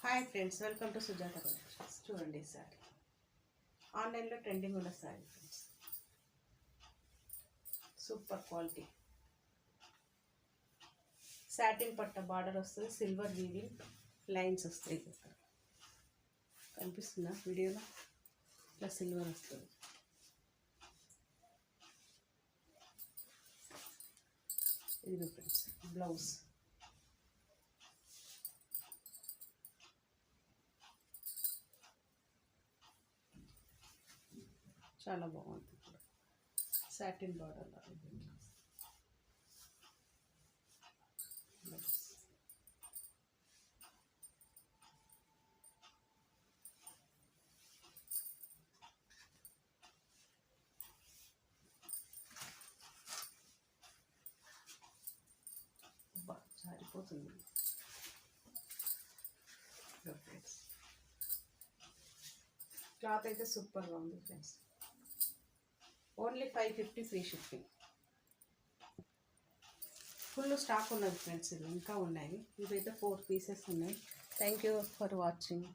Hi friends, welcome to Sujatha collections. చూడండి ఈసారి ఆన్లైన్లో ట్రెండింగ్ ఉన్న sorry friends. Super quality satin పట్ట బార్డర్ వస్తుంది, సిల్వర్ వీవింగ్ లైన్స్ వస్తాయి. ఇక్కడ కనిపిస్తుందా వీడియోలో? ఇట్లా సిల్వర్ వస్తుంది. ఇది ఫ్రెండ్స్ బ్లౌజ్. చాలా బాగుంది. Satin border సారిపోతుంది. క్లాత్ అయితే సూపర్గా ఉంది friends. Only 550 free shipping. Full stock ఉన్నది ఫ్రెండ్స్. ఇది ఇంకా ఉన్నాయి. ఇవైతే 4 పీసెస్ ఉన్నాయి. Thank you for watching.